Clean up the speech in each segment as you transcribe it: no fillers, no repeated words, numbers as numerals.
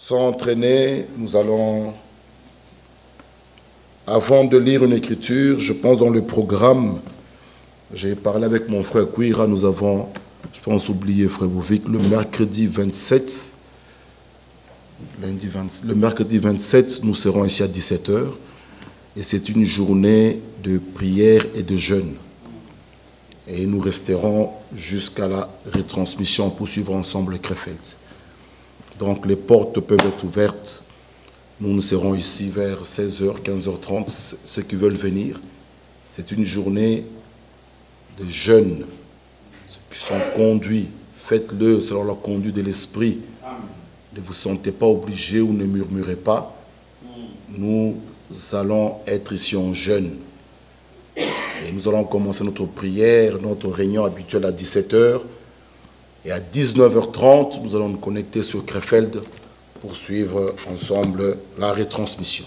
Sans entraîner, nous allons, avant de lire une écriture, je pense dans le programme, j'ai parlé avec mon frère Kouira, nous avons, je pense oublier frère Bouvic, le mercredi 27, le mercredi 27, nous serons ici à 17 h et c'est une journée de prière et de jeûne. Et nous resterons jusqu'à la retransmission pour suivre ensemble Krefeld. Donc les portes peuvent être ouvertes. Nous serons ici vers 16 h, 15 h 30, ceux qui veulent venir. C'est une journée de jeûne. Ceux qui sont conduits, faites-le selon la conduite de l'esprit. Ne vous sentez pas obligés ou ne murmurez pas. Nous allons être ici en jeûne. Et nous allons commencer notre prière, notre réunion habituelle à 17 h. Et à 19 h 30, nous allons nous connecter sur Krefeld pour suivre ensemble la retransmission.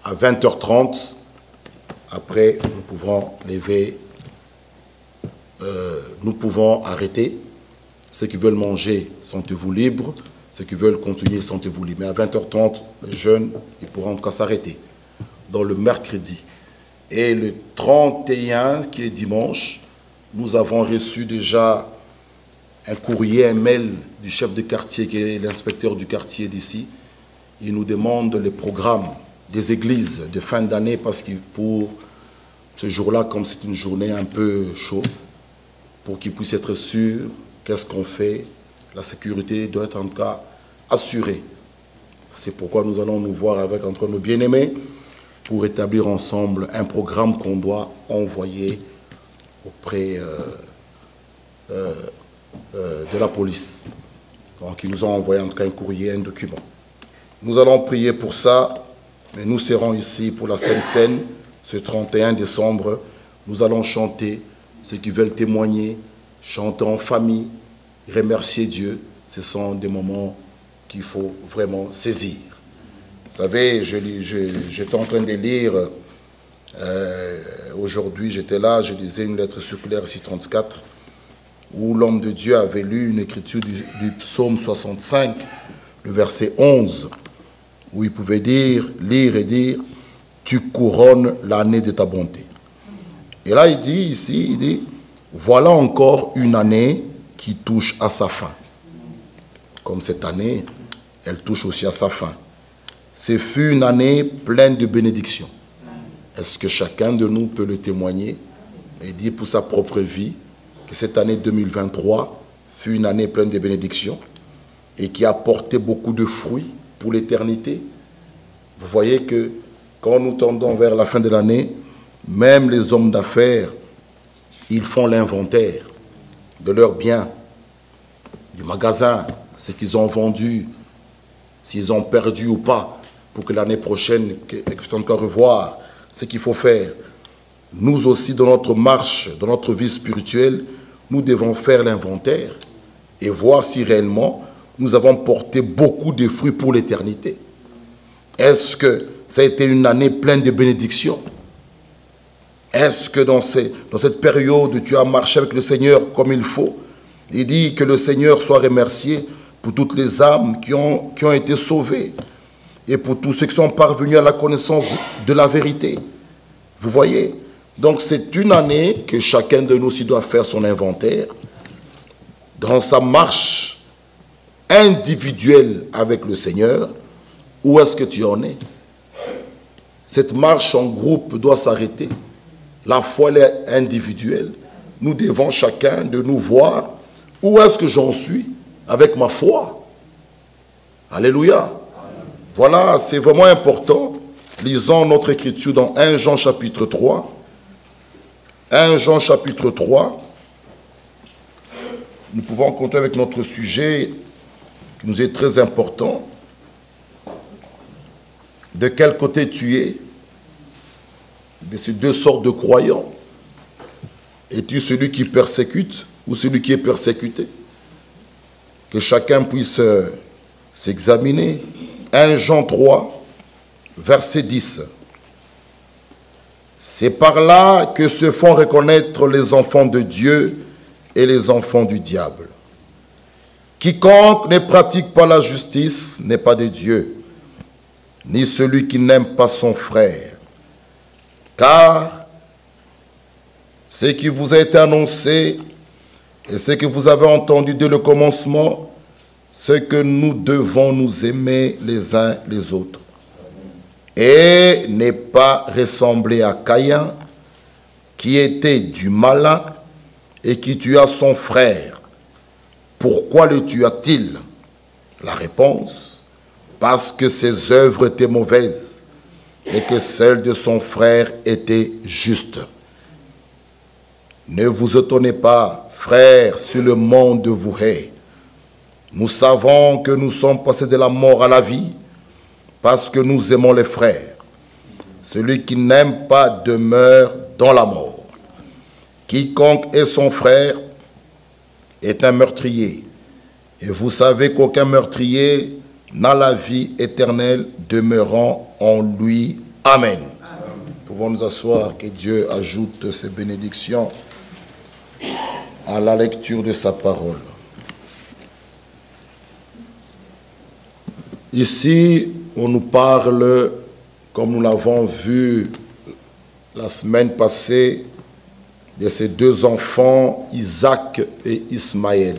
À 20 h 30, après, nous pouvons lever, nous pouvons arrêter. Ceux qui veulent manger, sentez-vous libres. Ceux qui veulent continuer, sentez-vous libres. Mais à 20 h 30, les jeunes, ils pourront en tout cas s'arrêter. Dans le mercredi. Et le 31, qui est dimanche, nous avons reçu déjà un courrier, un mail du chef de quartier, qui est l'inspecteur du quartier d'ici. Il nous demande les programmes des églises de fin d'année, parce que pour ce jour-là, comme c'est une journée un peu chaude, pour qu'ils puissent être sûrs, qu'est-ce qu'on fait, la sécurité doit être en tout cas assurée. C'est pourquoi nous allons nous voir avec entre nos bien-aimés, pour établir ensemble un programme qu'on doit envoyer auprès de la police. Donc ils nous ont envoyé en tout cas un courrier, un document. Nous allons prier pour ça, mais nous serons ici pour la Sainte Seine, ce 31 décembre. Nous allons chanter, ceux qui veulent témoigner, chanter en famille, remercier Dieu. Ce sont des moments qu'il faut vraiment saisir. Vous savez, j'étais en train de lire, aujourd'hui j'étais là, je lisais une lettre circulaire 634, où l'homme de Dieu avait lu une écriture du psaume 65, le verset 11, où il pouvait lire et dire, « Tu couronnes l'année de ta bonté ». Et là il dit ici, il dit, « Voilà encore une année qui touche à sa fin ». Comme cette année, elle touche aussi à sa fin. Ce fut une année pleine de bénédictions. Est-ce que chacun de nous peut le témoigner et dire pour sa propre vie que cette année 2023 fut une année pleine de bénédictions et qui a porté beaucoup de fruits pour l'éternité? Vous voyez que quand nous tendons vers la fin de l'année, même les hommes d'affaires, ils font l'inventaire de leurs biens, du magasin, ce qu'ils ont vendu, s'ils ont perdu ou pas, pour que l'année prochaine, qu'ils puissent encore revoir ce qu'il faut faire. Nous aussi, dans notre marche, dans notre vie spirituelle, nous devons faire l'inventaire et voir si réellement nous avons porté beaucoup de fruits pour l'éternité. Est-ce que ça a été une année pleine de bénédictions? Est-ce que dans cette période, tu as marché avec le Seigneur comme il faut? Il dit que le Seigneur soit remercié pour toutes les âmes qui ont été sauvées et pour tous ceux qui sont parvenus à la connaissance de la vérité. Vous voyez? Donc c'est une année que chacun de nous aussi doit faire son inventaire dans sa marche individuelle avec le Seigneur. Où est-ce que tu en es? Cette marche en groupe doit s'arrêter. La foi elle est individuelle. Nous devons chacun de nous voir où est-ce que j'en suis avec ma foi. Alléluia. Voilà, c'est vraiment important. Lisons notre écriture dans 1 Jean chapitre 3. 1 Jean chapitre 3. Nous pouvons compter avec notre sujet qui nous est très important. De quel côté tu es de ces deux sortes de croyants? Es-tu celui qui persécute ou celui qui est persécuté? Que chacun puisse s'examiner. 1 Jean 3, verset 10. C'est par là que se font reconnaître les enfants de Dieu et les enfants du diable. Quiconque ne pratique pas la justice n'est pas de Dieu, ni celui qui n'aime pas son frère. Car ce qui vous a été annoncé et ce que vous avez entendu dès le commencement, c'est que nous devons nous aimer les uns les autres. Et ne pas ressembler à Caïn, qui était du malin et qui tua son frère. Pourquoi le tua-t-il? La réponse, parce que ses œuvres étaient mauvaises et que celles de son frère étaient justes. Ne vous étonnez pas, frères, si le monde vous hait. Nous savons que nous sommes passés de la mort à la vie parce que nous aimons les frères. Celui qui n'aime pas demeure dans la mort. Quiconque est son frère est un meurtrier. Et vous savez qu'aucun meurtrier n'a la vie éternelle demeurant en lui. Amen. Nous pouvons nous asseoir, que Dieu ajoute ses bénédictions à la lecture de sa parole. Ici, on nous parle, comme nous l'avons vu la semaine passée, de ces deux enfants, Isaac et Ismaël.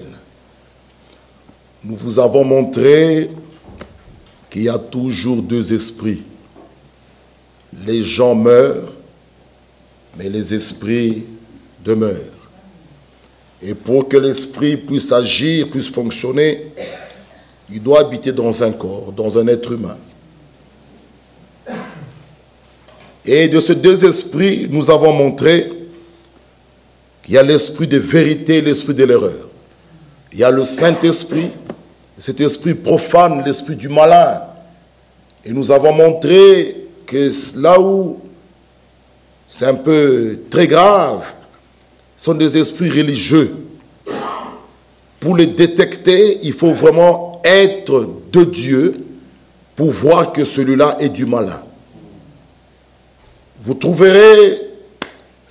Nous vous avons montré qu'il y a toujours deux esprits. Les gens meurent, mais les esprits demeurent. Et pour que l'esprit puisse agir, puisse fonctionner, il doit habiter dans un corps, dans un être humain. Et de ces deux esprits, nous avons montré qu'il y a l'esprit de vérité et l'esprit de l'erreur. Il y a le Saint-Esprit, cet esprit profane, l'esprit du malin. Et nous avons montré que là où c'est un peu très grave, ce sont des esprits religieux. Pour les détecter, il faut vraiment être de Dieu pour voir que celui-là est du malin. Vous trouverez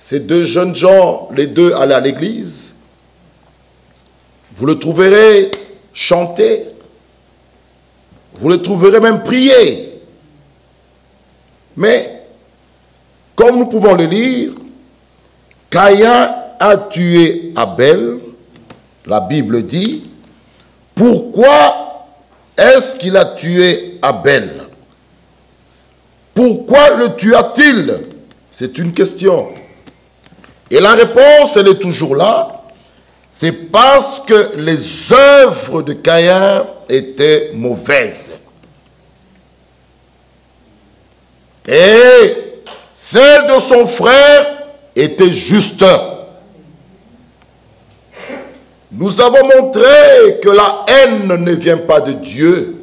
ces deux jeunes gens, les deux allaient à l'église. Vous le trouverez chanter. Vous le trouverez même prier. Mais, comme nous pouvons le lire, Caïn a tué Abel. La Bible dit, pourquoi est-ce qu'il a tué Abel? Pourquoi le tua-t-il? C'est une question. Et la réponse, elle est toujours là. C'est parce que les œuvres de Caïn étaient mauvaises. Et celles de son frère étaient justes. Nous avons montré que la haine ne vient pas de Dieu.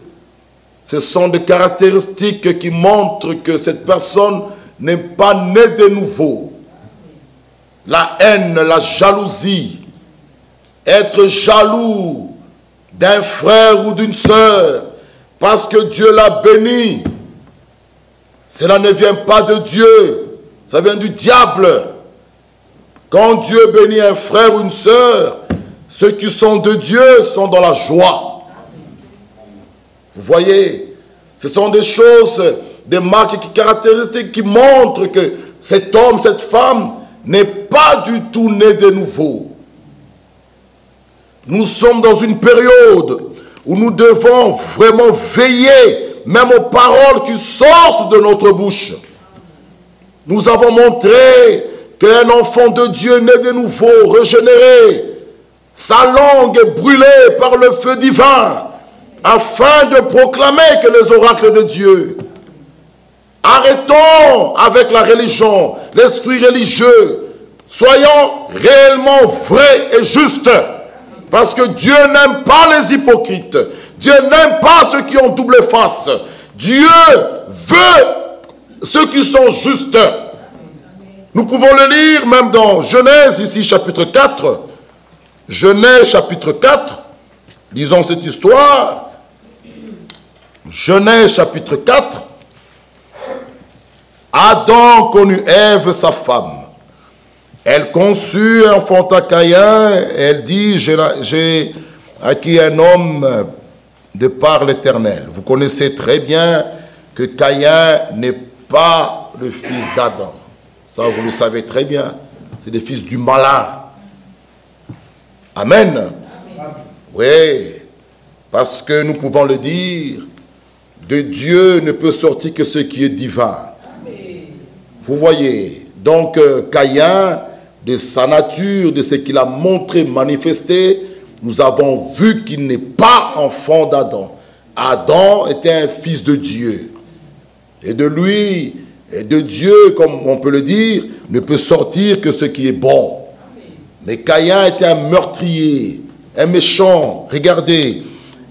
Ce sont des caractéristiques qui montrent que cette personne n'est pas née de nouveau. La haine, la jalousie, être jaloux d'un frère ou d'une sœur parce que Dieu l'a béni, cela ne vient pas de Dieu, ça vient du diable. Quand Dieu bénit un frère ou une sœur, ceux qui sont de Dieu sont dans la joie. Vous voyez, ce sont des choses, des marques caractéristiques qui montrent que cet homme, cette femme n'est pas du tout né de nouveau. Nous sommes dans une période où nous devons vraiment veiller même aux paroles qui sortent de notre bouche. Nous avons montré qu'un enfant de Dieu né de nouveau, régénéré, sa langue est brûlée par le feu divin afin de proclamer que les oracles de Dieu. Arrêtons avec la religion, l'esprit religieux. Soyons réellement vrais et justes. Parce que Dieu n'aime pas les hypocrites. Dieu n'aime pas ceux qui ont double face. Dieu veut ceux qui sont justes. Nous pouvons le lire même dans Genèse, ici chapitre 4. Genèse chapitre 4. Lisons cette histoire. Genèse chapitre 4. Adam connut Ève, sa femme. Elle conçut et enfanta Caïn. Elle dit, j'ai à qui un homme de par l'Éternel. Vous connaissez très bien que Caïn n'est pas le fils d'Adam. Ça, vous le savez très bien. C'est le fils du malin. Amen. Amen. Oui, parce que nous pouvons le dire, de Dieu ne peut sortir que ce qui est divin. Amen. Vous voyez, donc Caïn, de sa nature, de ce qu'il a montré, manifesté, nous avons vu qu'il n'est pas enfant d'Adam. Adam était un fils de Dieu. Et de lui, et de Dieu, comme on peut le dire, ne peut sortir que ce qui est bon. Mais Caïn était un meurtrier, un méchant, regardez.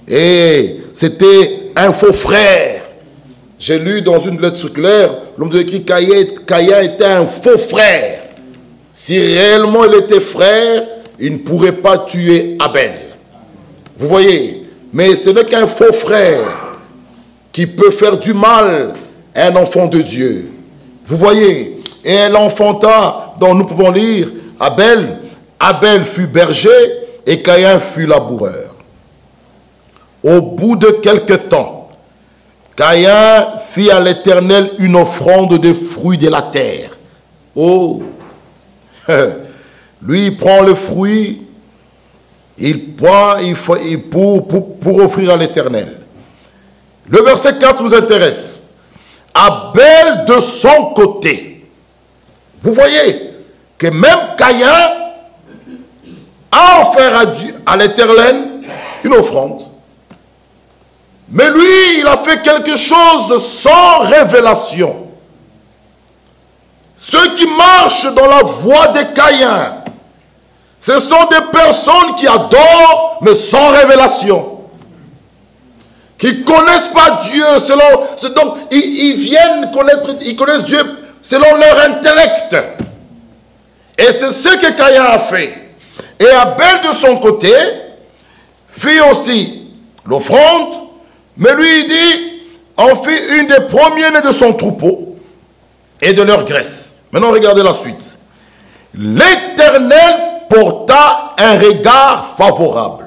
Et c'était un faux frère. J'ai lu dans une lettre circulaire, l'homme de écrit Caïn était un faux frère. Si réellement il était frère, il ne pourrait pas tuer Abel. Vous voyez? Mais ce n'est qu'un faux frère qui peut faire du mal à un enfant de Dieu. Vous voyez? Et elle enfanta, dont nous pouvons lire, Abel. Abel fut berger et Caïn fut laboureur. Au bout de quelque temps, Caïn fit à l'Éternel une offrande des fruits de la terre. Oh! Lui, il prend le fruit, pour offrir à l'Éternel. Le verset 4 nous intéresse. Abel de son côté. Vous voyez que même Caïn a offert à l'Éternel une offrande. Mais lui, il a fait quelque chose sans révélation. Ceux qui marchent dans la voie de Caïn, ce sont des personnes qui adorent, mais sans révélation. Qui ne connaissent pas Dieu selon... Donc, ils viennent connaître, ils connaissent Dieu selon leur intellect. Et c'est ce que Caïn a fait. Et Abel, de son côté, fit aussi l'offrande, mais lui, il dit, en fit une des premiers-nés de son troupeau et de leur graisse. Maintenant, regardez la suite. L'Éternel porta un regard favorable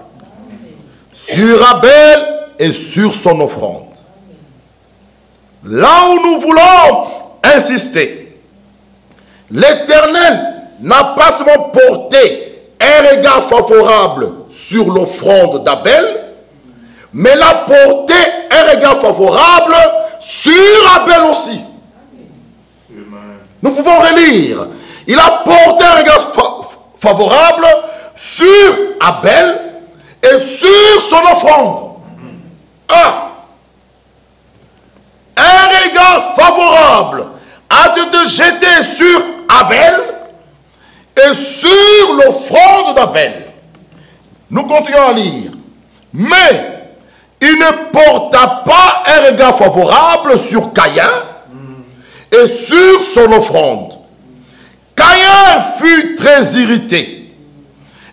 sur Abel et sur son offrande. Là où nous voulons insister, l'Éternel n'a pas seulement porté un regard favorable sur l'offrande d'Abel, mais l'a porté un regard favorable sur Abel aussi. Nous pouvons relire. Il a porté un regard favorable sur Abel et sur son offrande. Un regard favorable a été jeté sur Abel et sur l'offrande d'Abel. Nous continuons à lire. Mais il ne porta pas un regard favorable sur Caïn et sur son offrande. Caïn fut très irrité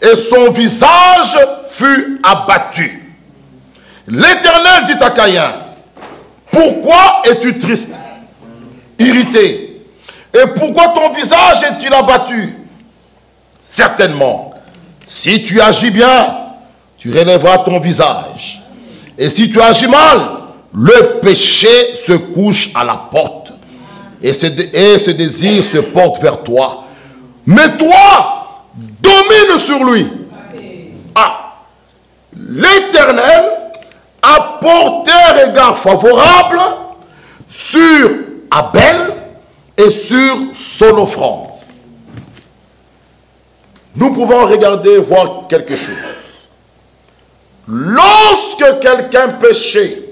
et son visage fut abattu. L'Éternel dit à Caïn, pourquoi es-tu triste, irrité? Et pourquoi ton visage est-il abattu? Certainement, si tu agis bien, tu relèveras ton visage. Et si tu agis mal, le péché se couche à la porte. Et ce désir se porte vers toi. Mais toi, domine sur lui. L'Éternel a porté un regard favorable sur Abel et sur son offrande. Nous pouvons regarder, voir quelque chose. Lorsque quelqu'un péchait,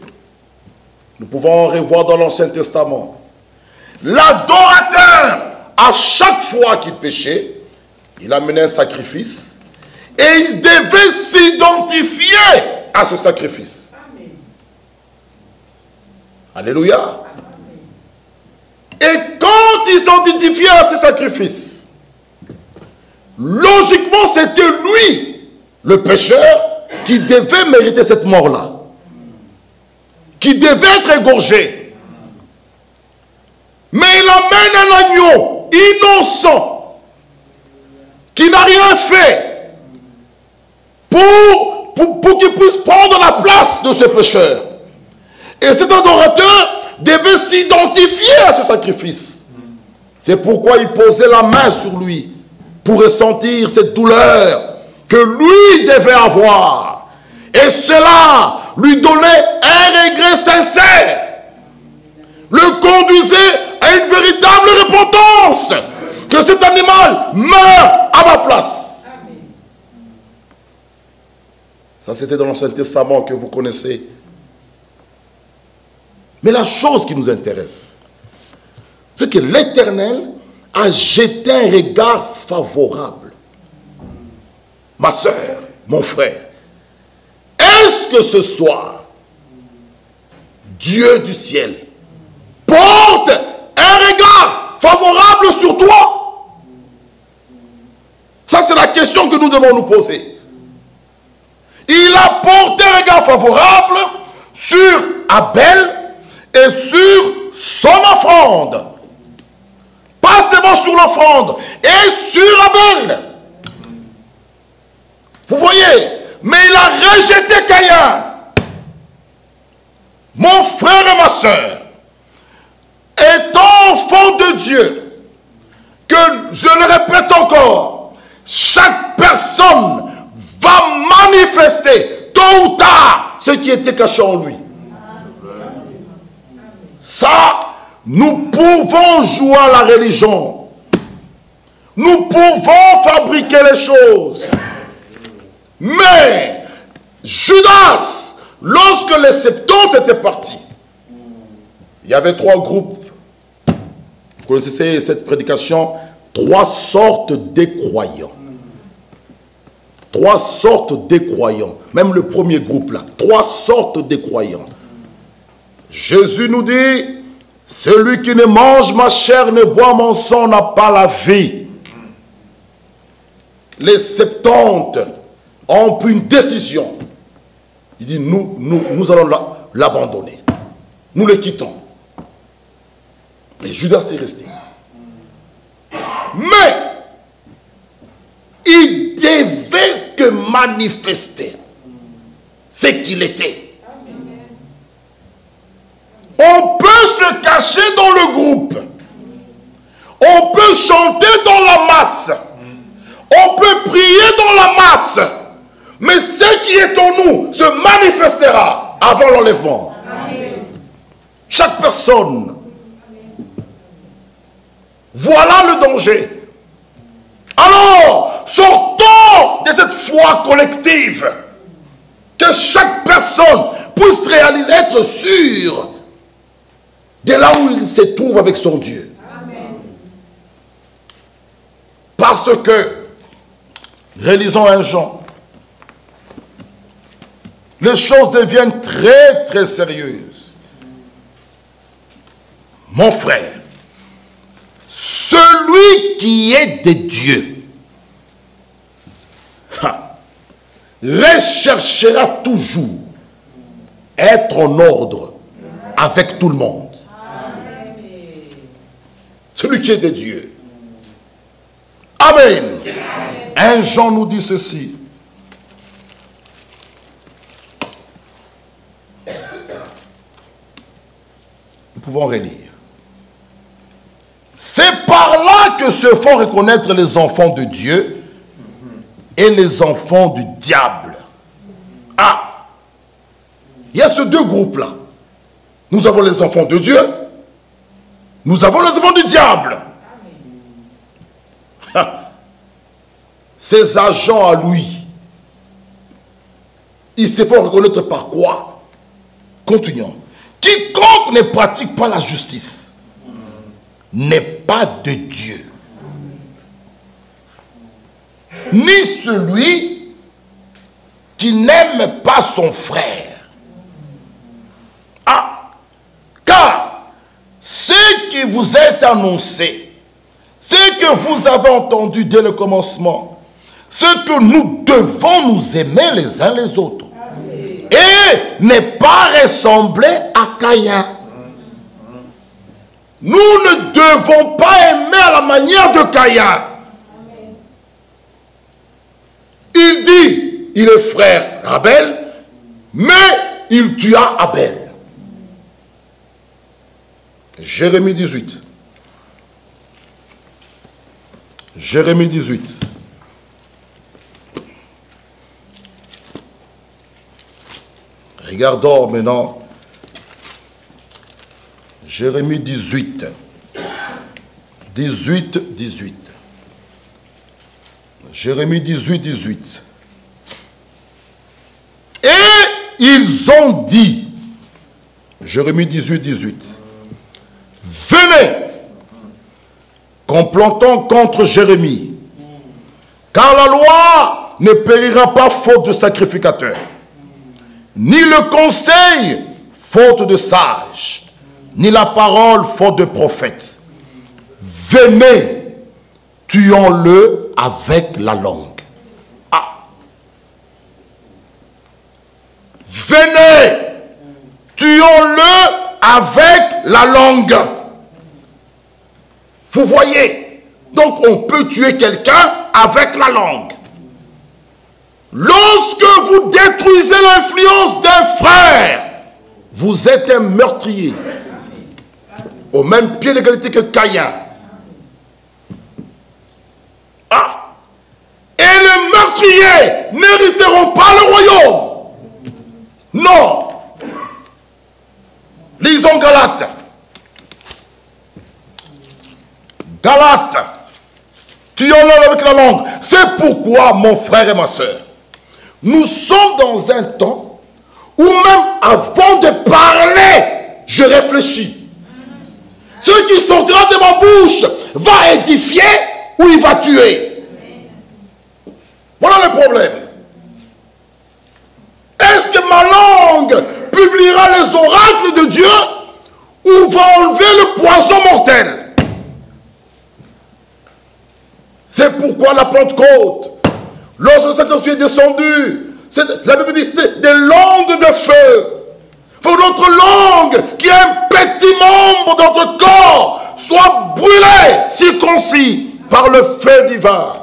nous pouvons revoir dans l'Ancien Testament, l'adorateur, à chaque fois qu'il péchait, il amenait un sacrifice et il devait s'identifier à ce sacrifice. Amen. Alléluia. Amen. Et quand il s'identifiait à ce sacrifice, logiquement c'était lui, le pécheur, qui devait mériter cette mort-là, qui devait être égorgé. Mais il amène un agneau innocent qui n'a rien fait pour pour qu'il puisse prendre la place de ce pécheur. Et cet adorateur devait s'identifier à ce sacrifice. C'est pourquoi il posait la main sur lui pour ressentir cette douleur que lui devait avoir. Et cela lui donnait un regret sincère, le conduisait à une véritable repentance, que cet animal meure à ma place. Ça, c'était dans l'Ancien Testament que vous connaissez. Mais la chose qui nous intéresse, c'est que l'Éternel a jeté un regard favorable. Ma soeur, mon frère, est-ce que ce soir, Dieu du ciel porte un regard favorable sur toi? Ça, c'est la question que nous devons nous poser. Il a porté un regard favorable sur Abel et sur son offrande. Pas seulement sur l'offrande, et sur Abel. Vous voyez, mais il a rejeté Caïn. Mon frère et ma soeur, étant enfant de Dieu, que je le répète encore, chaque personne va manifester tôt ou tard ce qui était caché en lui. Ça, nous pouvons jouer à la religion. Nous pouvons fabriquer les choses. Mais Judas, lorsque les 70 étaient partis, il y avait 3 groupes. Vous connaissez cette prédication? 3 sortes de croyants. 3 sortes de croyants. Même le premier groupe là. 3 sortes de croyants. Jésus nous dit, celui qui ne mange ma chair, ne boit mon sang, n'a pas la vie. Les 70 ont pris une décision. Il dit, nous allons l'abandonner. Nous le quittons. Mais Judas est resté. Mais, il devait que manifester ce qu'il était. On peut se cacher dans le groupe. On peut chanter dans la masse. On peut prier dans la masse. Mais ce qui est en nous se manifestera avant l'enlèvement. Chaque personne. Voilà le danger. Alors, sortons de cette foi collective. Que chaque personne puisse réaliser, être sûr de là où il se trouve avec son Dieu. Amen. Parce que, relisons 1 Jean, les choses deviennent très très sérieuses. Mon frère, celui qui est de Dieu recherchera toujours être en ordre avec tout le monde. Celui qui est de Dieu. Amen. 1 Jean nous dit ceci. Nous pouvons relire. C'est par là que se font reconnaître les enfants de Dieu et les enfants du diable. Ah, il y a ces 2 groupes-là. Nous avons les enfants de Dieu. Nous avons les enfants du diable. Ces agents à lui, ils se font reconnaître par quoi? Continuons. Quiconque ne pratique pas la justice n'est pas de Dieu. Ni celui qui n'aime pas son frère. Ah, car ce qui vous est annoncé, ce que vous avez entendu dès le commencement, ce que nous devons nous aimer les uns les autres. Amen. Et ne pas ressembler à Caïn. Nous ne devons pas aimer à la manière de Caïn. Amen. Il dit, il est frère d'Abel, mais il tua Abel. Jérémie 18. Jérémie 18. Regardons maintenant Jérémie 18. 18. Jérémie 18, 18. Et ils ont dit, Jérémie 18, 18, venez, complotons contre Jérémie, car la loi ne périra pas faute de sacrificateur, ni le conseil faute de sage, ni la parole faute de prophète. Venez, tuons-le avec la langue. Ah. Venez, tuons-le avec la langue. Vous voyez, donc on peut tuer quelqu'un avec la langue. Lorsque vous détruisez l'influence d'un frère, vous êtes un meurtrier, au même pied d'égalité que Caïn. Ah! Et les meurtriers n'hériteront pas le royaume. Non. Lisons Galates. Galates. Tuons-le avec la langue. C'est pourquoi, mon frère et ma soeur, nous sommes dans un temps où même avant de parler, je réfléchis. Ce qui sortira de ma bouche va édifier ou il va tuer. Voilà le problème. Est-ce que ma langue publiera les oracles de Dieu ou va enlever le poison mortel? C'est pourquoi la Pentecôte, lorsque le Saint-Esprit est descendu, la Bible dit des langues de feu. Il faut que notre langue, qui est un petit membre de notre corps, soit brûlée, circoncis par le feu divin.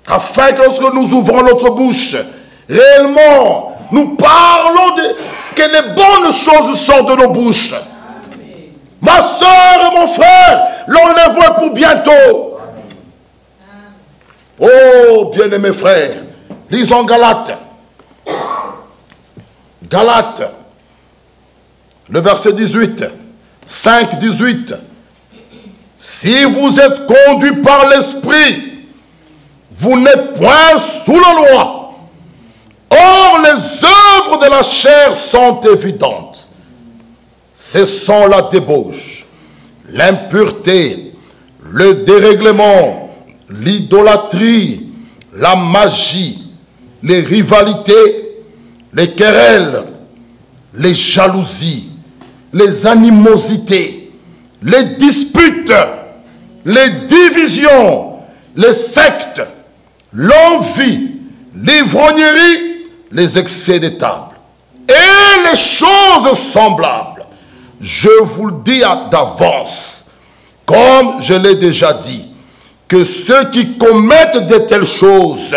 Afin que lorsque nous ouvrons notre bouche, réellement, nous parlons que les bonnes choses sortent de nos bouches. Amen. Ma soeur et mon frère, l'enlève pour bientôt. Amen. Oh, bien-aimés frères, lisons Galates. Galates, le verset 18, 5, 18. Si vous êtes conduits par l'Esprit, vous n'êtes point sous la loi. Or, les œuvres de la chair sont évidentes. Ce sont la débauche, l'impureté, le dérèglement, l'idolâtrie, la magie, les rivalités, les querelles, les jalousies, les animosités, les disputes, les divisions, les sectes, l'envie, l'ivrognerie, les excès de table et les choses semblables. Je vous le dis d'avance, comme je l'ai déjà dit, que ceux qui commettent de telles choses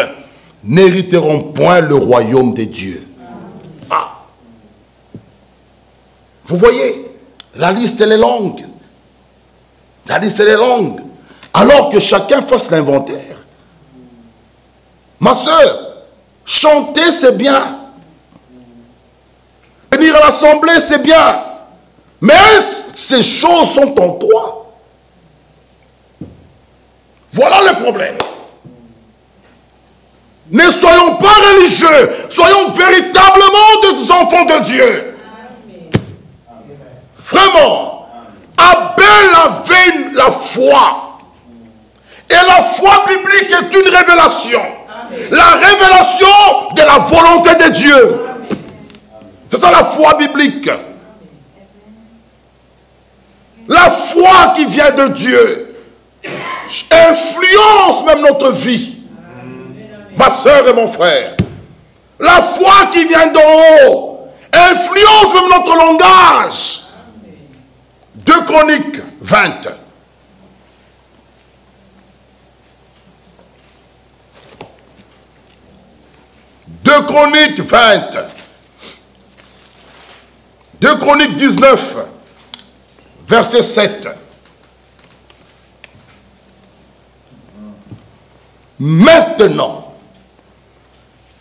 n'hériteront point le royaume des dieux. Ah. Vous voyez, la liste elle est longue. La liste elle est longue. Alors que chacun fasse l'inventaire. Ma soeur, chanter c'est bien. Venir à l'assemblée c'est bien. Mais est-ce que ces choses sont en toi? Voilà le problème. Ne soyons pas religieux, soyons véritablement des enfants de Dieu. Vraiment, Abel avait la foi. Et la foi biblique est une révélation. La révélation de la volonté de Dieu. C'est ça la foi biblique. La foi qui vient de Dieu influence même notre vie. Ma soeur et mon frère. La foi qui vient d'en haut influence même notre langage. 2 Chroniques 20. 2 Chroniques 20. 2 Chroniques 19, verset 7. Maintenant,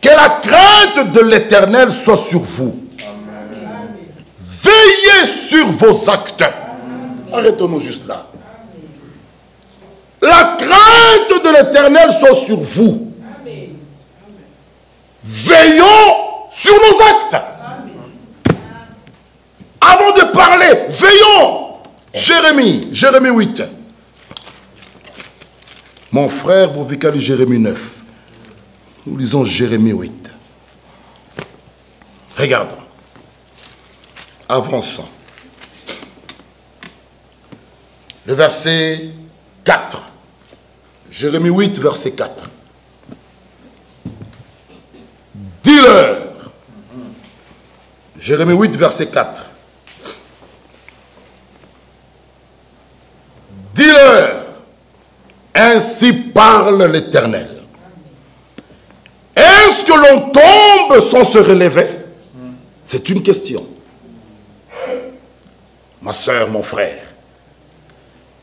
que la crainte de l'Éternel soit sur vous. Amen. Veillez sur vos actes. Arrêtons-nous juste là. La crainte de l'Éternel soit sur vous. Amen. Veillons sur nos actes. Amen. Avant de parler, veillons. Jérémie 8. Mon frère, vous vicari Jérémie 9. Nous lisons Jérémie 8. Regardons. Avançons. Le verset 4. Jérémie 8, verset 4. Dis-leur. Jérémie 8, verset 4. Dis-leur. Ainsi parle l'Éternel. Est-ce que l'on tombe sans se relever? C'est une question. Ma soeur, mon frère.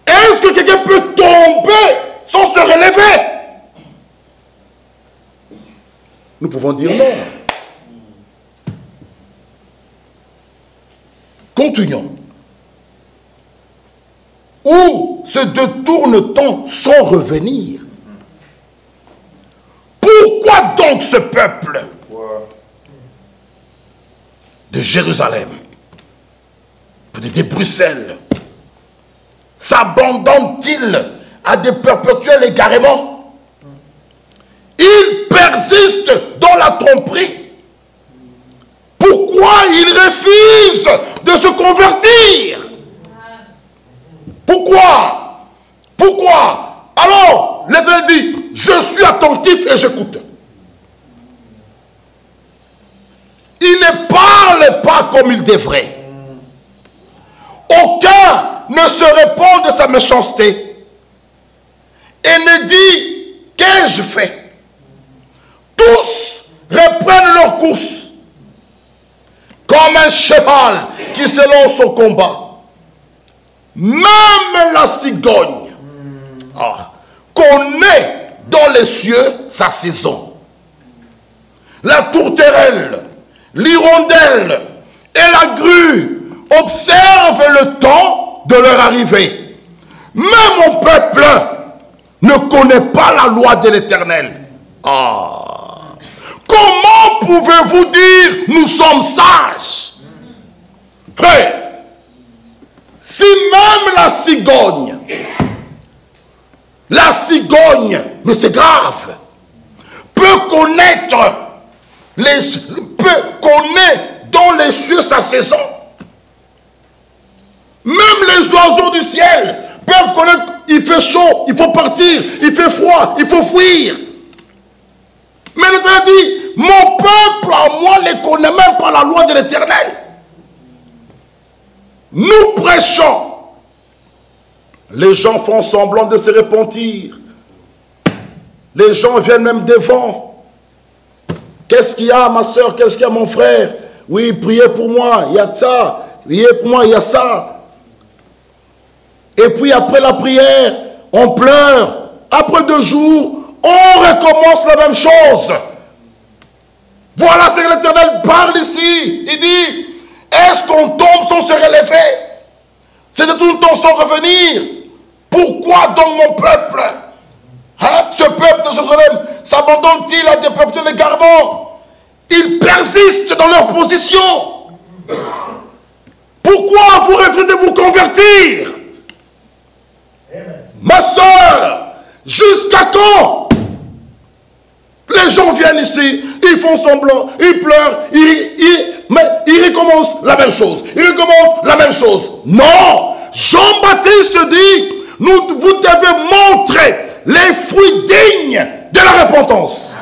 Est-ce que quelqu'un peut tomber sans se relever? Nous pouvons dire non. Continuons. Où se détourne-t-on sans revenir? Pourquoi donc ce peuple de Jérusalem, de Bruxelles, s'abandonne-t-il à des perpétuels égarements? Il persiste dans la tromperie. Pourquoi il refuse de se convertir? Pourquoi? Pourquoi? Alors, l'Éternel dit, je suis attentif et j'écoute. Il ne parle pas comme il devrait. Aucun ne se répond de sa méchanceté et ne dit, qu'ai-je fait? Tous reprennent leur course comme un cheval qui se lance au combat. Même la cigogne connaît dans les cieux sa saison. La tourterelle, l'hirondelle et la grue observent le temps de leur arrivée. Même mon peuple ne connaît pas la loi de l'Éternel. Comment pouvez-vous dire nous sommes sages? Frère, si même la cigogne, mais c'est grave, peut connaître dans les cieux sa saison, même les oiseaux du ciel peuvent connaître, il fait chaud, il faut partir, il fait froid, il faut fuir. Mais l'Éternel dit, mon peuple à moi ne connaît même pas la loi de l'Éternel. Nous prêchons. Les gens font semblant de se repentir. Les gens viennent même devant. Qu'est-ce qu'il y a, ma soeur? Qu'est-ce qu'il y a, mon frère? Oui, priez pour moi, il y a ça. Priez pour moi, il y a ça. Et puis après la prière, on pleure. Après 2 jours, on recommence la même chose. Voilà ce que l'Éternel parle ici. Il dit, est-ce qu'on tombe sans se relever? C'est de tout le temps sans revenir. Pourquoi donc mon peuple, ce peuple de Jérusalem, s'abandonne-t-il à des peuples de l'égarement? Ils persistent dans leur position. Pourquoi vous refusez de vous convertir? Ma soeur, jusqu'à quand? Les gens viennent ici, ils font semblant, ils pleurent, mais ils recommencent la même chose. Ils recommencent la même chose. Non! Jean-Baptiste dit, vous devez montrer les fruits dignes de la repentance.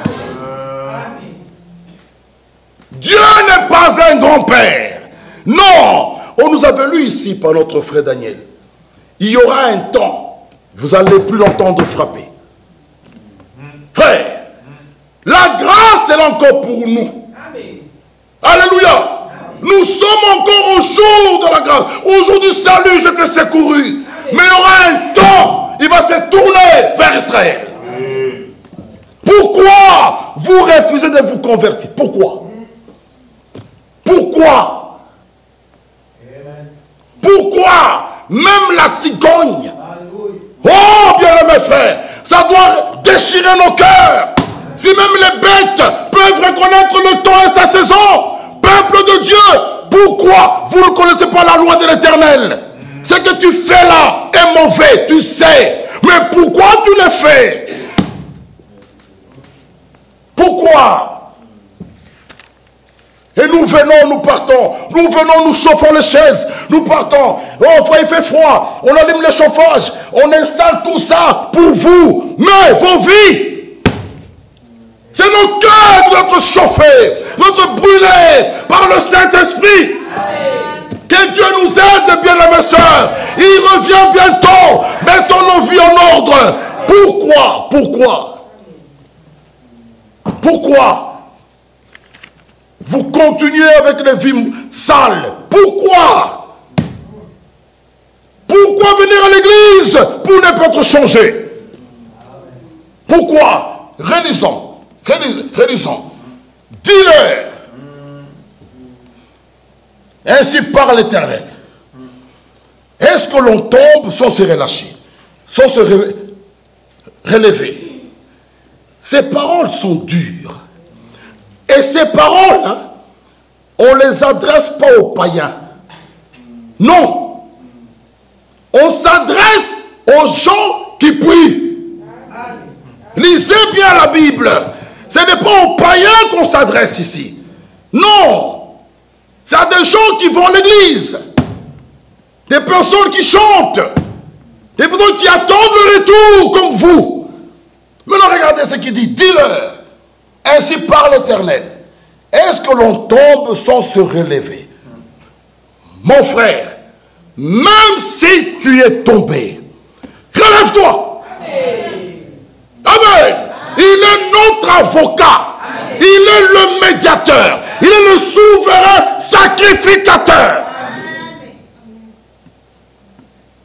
Dieu n'est pas un grand-père. Non! On nous avait lu ici par notre frère Daniel. Il y aura un temps, vous allez plus l'entendre frapper. Frère, la grâce sera encore pour nous. Amen. Alléluia. Nous sommes encore au jour de la grâce. Au jour du salut, je t'ai secouru. Mais il y aura un temps, il va se tourner vers Israël. Pourquoi vous refusez de vous convertir? Pourquoi? Pourquoi? Pourquoi? Même la cigogne. Oh, bien-aimés frères, ça doit déchirer nos cœurs. Si même les bêtes peuvent reconnaître le temps et sa saison, peuple de Dieu, pourquoi vous ne connaissez pas la loi de l'Éternel? Ce que tu fais là est mauvais, tu sais. Mais pourquoi tu le fais? Pourquoi? Et nous venons, nous partons. Nous venons, nous chauffons les chaises. Nous partons. Oh, il fait froid. On allume le chauffage. On installe tout ça pour vous. Mais vos vies, c'est nos cœurs qui doivent être chauffés, notre brûlés par le Saint-Esprit. Que Dieu nous aide, bien-aimés sœurs. Il revient bientôt. Mettons nos vies en ordre. Pourquoi? Pourquoi? Pourquoi vous continuez avec les vies sales? Pourquoi? Pourquoi venir à l'église pour ne pas être changé? Pourquoi? Relisons. Relisons. Dis-leur. Ainsi parle l'Éternel. Est-ce que l'on tombe sans se relâcher, sans se relever? Ces paroles sont dures. Et ces paroles, hein, on ne les adresse pas aux païens. Non. On s'adresse aux gens qui prient. Lisez bien la Bible. Ce n'est pas aux païens qu'on s'adresse ici. Non. C'est à des gens qui vont à l'église. Des personnes qui chantent. Des personnes qui attendent le retour comme vous. Maintenant, regardez ce qu'il dit. Dis-leur. Ainsi parle l'Éternel. Est-ce que l'on tombe sans se relever? Mon frère, même si tu es tombé, relève-toi. Amen. Il est notre avocat. Amen. Il est le médiateur. Il est le souverain sacrificateur. Amen.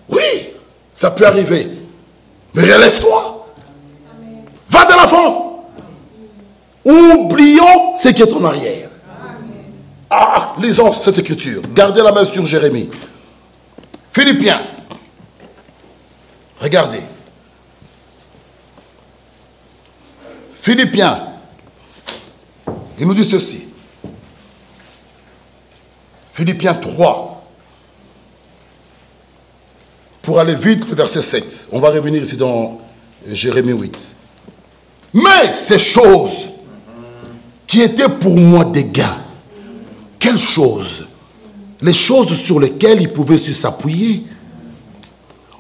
Oui, ça peut arriver. Mais relève-toi. Va de l'avant. Oublions ce qui est en arrière. Ah, lisons cette écriture. Gardez la main sur Jérémie. Philippiens. Regardez. Philippiens. Il nous dit ceci. Philippiens 3. Pour aller vite, le verset 7. On va revenir ici dans Jérémie 8. Mais ces choses qui étaient pour moi des gains. Quelles choses? Les choses sur lesquelles il pouvait s'appuyer.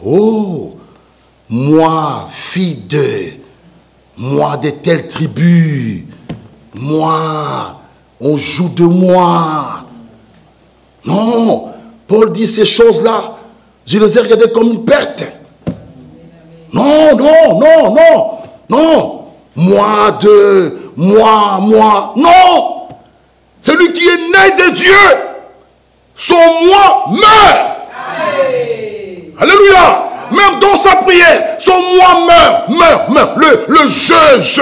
Oh, moi, fille de, moi de telle tribu, moi, on joue de moi. Non, Paul dit ces choses-là, je les ai regardées comme une perte. Non, non, non, non, non. Moi de, moi, non. Celui qui est né de Dieu, son moi meurt. Amen. Alléluia. Même dans sa prière, son moi meurt. Le je.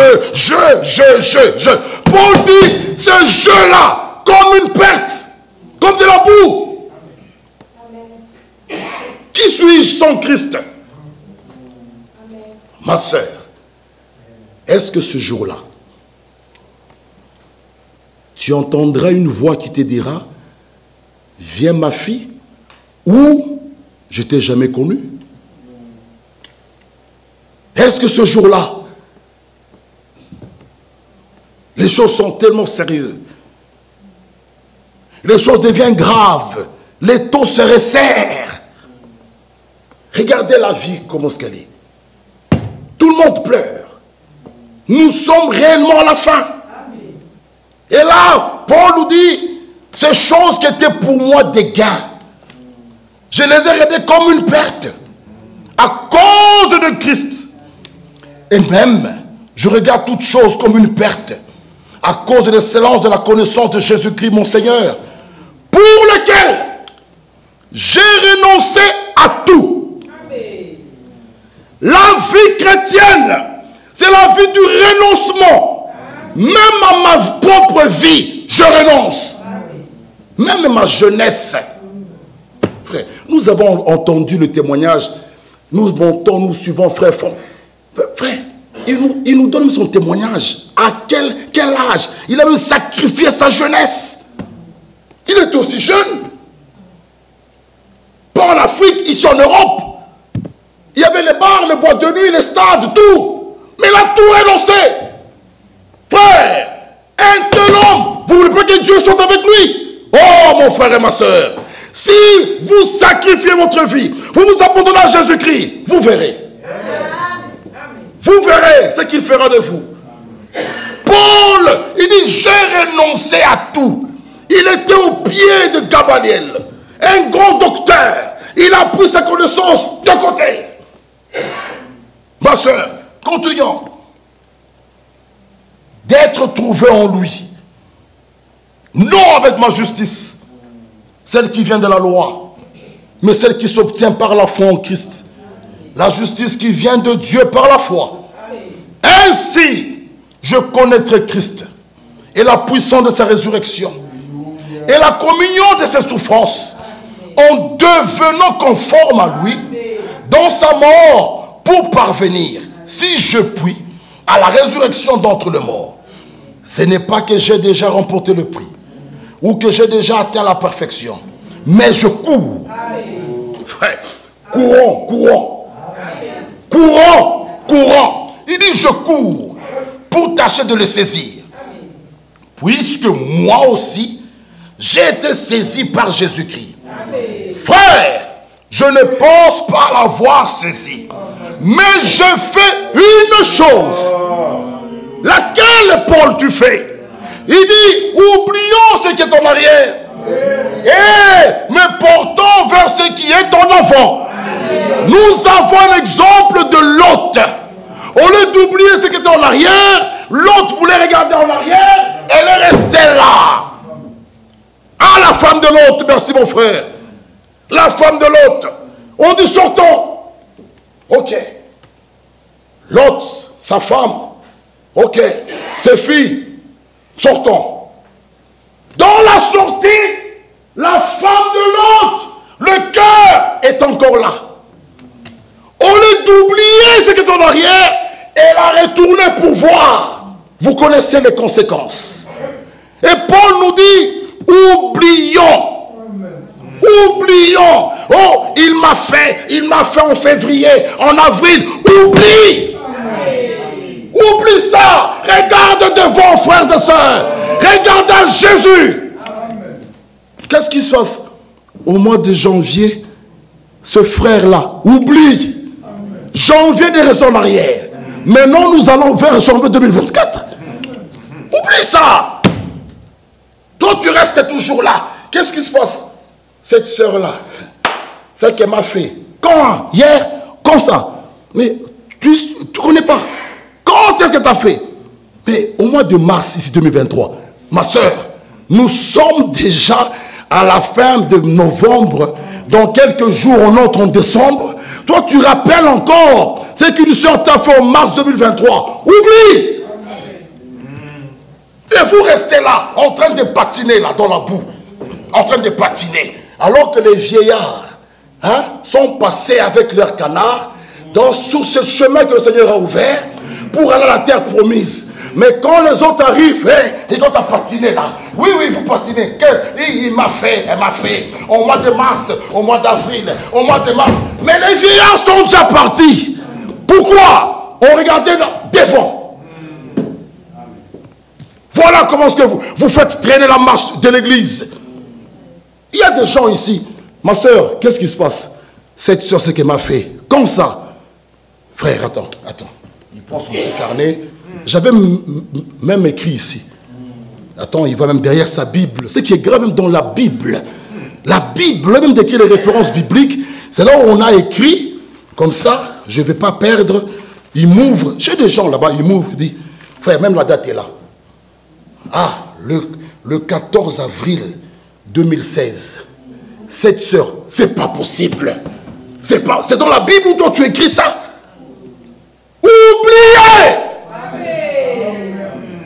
Paul dit ce je-là comme une perte, comme de la boue. Amen. Qui suis-je sans Christ? Amen. Ma sœur, est-ce que ce jour-là, tu entendras une voix qui te dira, viens ma fille, ou je t'ai jamais connu? Est-ce que ce jour-là, les choses sont tellement sérieuses, les choses deviennent graves, les taux se resserrent. Regardez la vie, comment est-ce qu'elle est. Tout le monde pleure. Nous sommes réellement à la fin. Et là, Paul nous dit, ces choses qui étaient pour moi des gains, je les ai regardées comme une perte, à cause de Christ. Et même, je regarde toutes choses comme une perte, à cause de l'excellence de la connaissance de Jésus-Christ, mon Seigneur, pour lequel j'ai renoncé à tout. Amen. La vie chrétienne, c'est la vie du renoncement. Amen. Même à ma propre vie, je renonce. Amen. Même ma jeunesse. Frère, nous avons entendu le témoignage. Nous montons, nous suivons frère. Frère, il nous donne son témoignage. À quel âge? Il a même sacrifié sa jeunesse. Il est aussi jeune. Pas en Afrique, ici en Europe. Il y avait les bars, les boîtes de nuit, les stades, tout. Mais il a tout renoncé. Frère, un tel homme, vous voulez pas que Dieu soit avec lui? Oh, mon frère et ma soeur, si vous sacrifiez votre vie, vous vous abandonnez à Jésus-Christ, vous verrez. Vous verrez ce qu'il fera de vous. Paul, il dit, j'ai renoncé à tout. Il était au pied de Gamaliel, un grand docteur. Il a pris sa connaissance de côté. Ma soeur, continuons. D'être trouvé en lui. Non avec ma justice, celle qui vient de la loi, mais celle qui s'obtient par la foi en Christ. La justice qui vient de Dieu par la foi. Ainsi, je connaîtrai Christ et la puissance de sa résurrection et la communion de ses souffrances en devenant conforme à lui dans sa mort pour parvenir, si je puis, à la résurrection d'entre les morts. Ce n'est pas que j'ai déjà remporté le prix ou que j'ai déjà atteint la perfection, mais je cours. Frère, courons. Il dit je cours pour tâcher de le saisir. Puisque moi aussi, j'ai été saisi par Jésus-Christ. Frère, je ne pense pas l'avoir saisi. Mais je fais une chose. Laquelle, Paul, tu fais? Il dit, oublions ce qui est en arrière. Et me portons vers ce qui est en avant. Nous avons un exemple de Lot. Au lieu d'oublier ce qui était en arrière, Lot voulait regarder en arrière, elle est restée là. Ah, la femme de Lot, merci mon frère. La femme de Lot. On dit sortons. Ok. Lot, sa femme. Ok. Ses filles. Sortons. Dans la sortie, la femme de Lot, le cœur est encore là. Au lieu d'oublier ce qui est en arrière, elle a retourné pour voir. Vous connaissez les conséquences. Et Paul nous dit, oublions. Oublions. Oh, il m'a fait en février, en avril. Oublie. Oublie ça. Regarde devant, frères et sœurs. Regarde à Jésus. Qu'est-ce qui se passe au mois de janvier? Ce frère-là oublie. Janvier des raisons en arrière. Maintenant, nous allons vers janvier 2024. Oublie ça. Toi, tu restes toujours là. Qu'est-ce qui se passe? Cette sœur-là, celle qu'elle m'a fait. Quand? Hier? Comme ça. Mais tu ne connais pas. Quand est-ce qu'elle t'a fait? Mais au mois de mars, ici 2023, ma sœur, nous sommes déjà à la fin de novembre. Dans quelques jours, on entre en décembre. Toi, tu rappelles encore ce qu'une sœur t'a fait en mars 2023. Oublie. Et vous restez là, en train de patiner là, dans la boue. En train de patiner. Alors que les vieillards sont passés avec leurs canards sur ce chemin que le Seigneur a ouvert pour aller à la terre promise. Mais quand les autres arrivent, ils commencent à patiner là. Oui, vous patinez. Il m'a fait, elle m'a fait. Au mois de mars, au mois d'avril, au mois de mars. Mais les vieillards sont déjà partis. Pourquoi? On regardait devant. Voilà comment est-ce que vous faites traîner la marche de l'église. Il y a des gens ici. Ma soeur, qu'est-ce qui se passe? Cette soeur, ce qu'elle m'a fait. Comme ça. Frère, attends. Il prend son petit carnet. J'avais même écrit ici. Attends, il va même derrière sa Bible. Ce qui est grave même dans la Bible. La Bible, même décrit les références bibliques. C'est là où on a écrit. Comme ça, je ne vais pas perdre. Il m'ouvre. J'ai des gens là-bas, il m'ouvre. Il dit, frère, même la date est là. le 14 avril 2016, cette sœur, c'est pas possible. C'est dans la Bible où toi tu écris ça. Oubliez.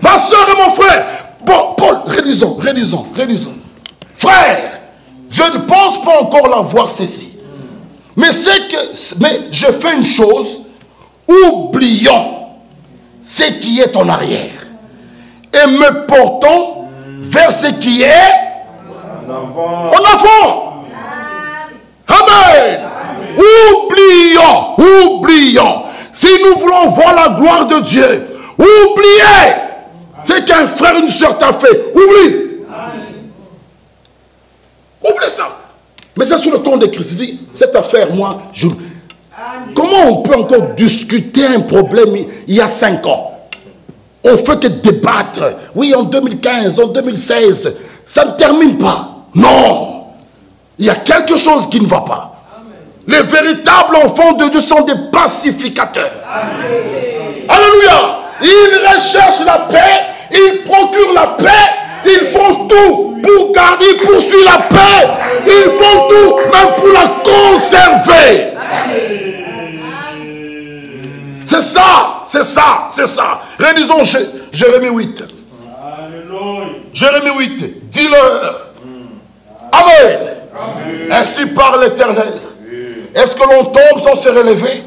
Ma soeur et mon frère. Bon, Paul, relisons. Frère, je ne pense pas encore l'avoir saisi. Mais je fais une chose. Oublions ce qui est en arrière. Et me portons vers ce qui est en avant. Amen. Oublions. Si nous voulons voir la gloire de Dieu, oubliez ce qu'un frère, une soeur t'a fait. Oublie ça. Mais c'est sous le ton de Christ. Dit, cette affaire, moi, comment on peut encore discuter un problème il y a 5 ans? On fait que débattre. Oui, en 2015, en 2016, ça ne termine pas. Non. Il y a quelque chose qui ne va pas. Les véritables enfants de Dieu sont des pacificateurs. Amen. Alléluia. Ils recherchent la paix, ils procurent la paix, ils font tout pour garder, poursuivre la paix. Ils font tout, même pour la conserver. C'est ça. Relisons Jérémie 8. Jérémie 8, dis-leur. Amen. Ainsi parle l'Éternel. Est-ce que l'on tombe sans se relever?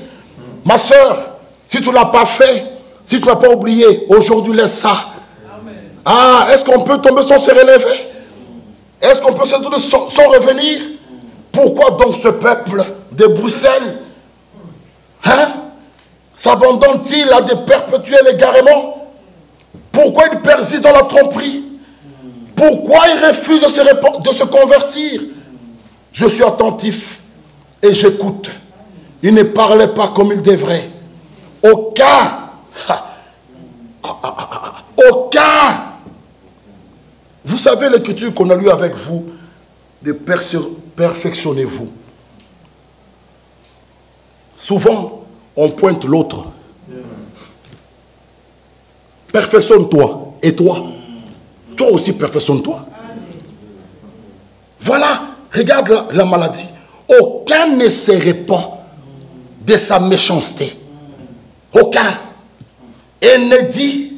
Ma soeur, si tu ne l'as pas fait, si tu ne l'as pas oublié, aujourd'hui laisse ça. Amen. Est-ce qu'on peut tomber sans se relever? Est-ce qu'on peut se relever sans revenir? Pourquoi donc ce peuple de Bruxelles s'abandonne-t-il à des perpétuels égarements? Pourquoi il persiste dans la tromperie? Pourquoi il refuse de se convertir? Je suis attentif et j'écoute. Il ne parlait pas comme il devrait. Aucun. Vous savez l'écriture qu'on a lue avec vous, de perfectionnez-vous. Souvent, on pointe l'autre. Perfectionne-toi. Et toi? Toi aussi, perfectionne-toi. Voilà, regarde la maladie. Aucun ne se répand de sa méchanceté. Aucun. Et ne dit,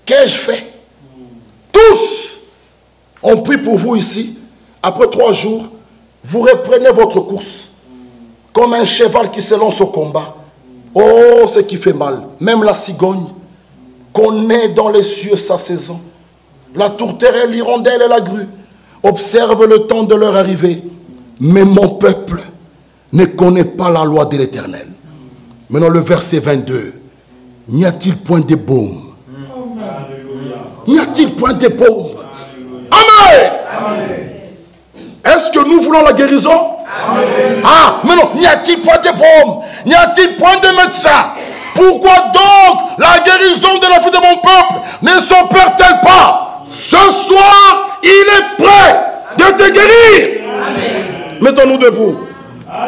qu'ai-je fait? Tous, on prie pour vous ici. Après 3 jours, vous reprenez votre course. Comme un cheval qui se lance au combat. Oh, ce qui fait mal. Même la cigogne connaît dans les cieux sa saison. La tourterelle, l'hirondelle et la grue observent le temps de leur arrivée. Mais mon peuple ne connaît pas la loi de l'Éternel. Maintenant le verset 22. N'y a-t-il point de baume? N'y a-t-il point de baume? Amen. Est-ce que nous voulons la guérison? Amen. Ah, mais non, n'y a-t-il point de baume? N'y a-t-il point de médecin? Pourquoi donc la guérison de la vie de mon peuple ne s'opère-t-elle pas? Ce soir, il est prêt de te guérir. Amen. Mettons-nous debout.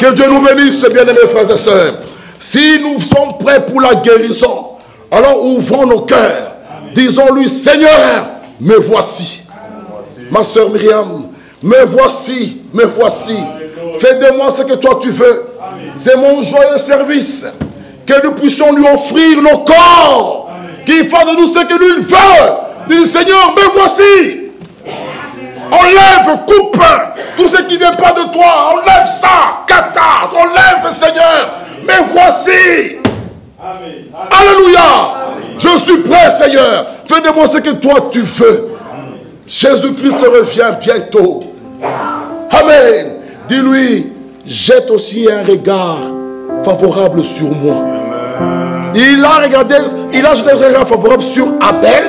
Que Dieu nous bénisse, bien-aimés frères et sœurs. Si nous sommes prêts pour la guérison, alors ouvrons nos cœurs. Disons-lui, Seigneur, me voici. Ma sœur Myriam, me voici, me voici. Fais de moi ce que toi tu veux. C'est mon joyeux service. Que nous puissions lui offrir nos corps. Qu'il fasse de nous ce que lui veut. Dis, Seigneur, me voici. Enlève, coupe tout ce qui ne vient pas de toi. Enlève ça, Qatar. Enlève, Seigneur. Me voici. Amen. Alléluia. Amen. Je suis prêt, Seigneur. Fais de moi ce que toi tu veux. Jésus-Christ revient bientôt. Amen. Dis-lui, jette aussi un regard favorable sur moi. Amen. Il a jeté un regard favorable sur Abel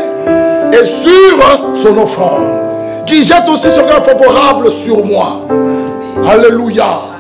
et sur son offrande. Qui jette aussi son regard favorable sur moi. Alléluia.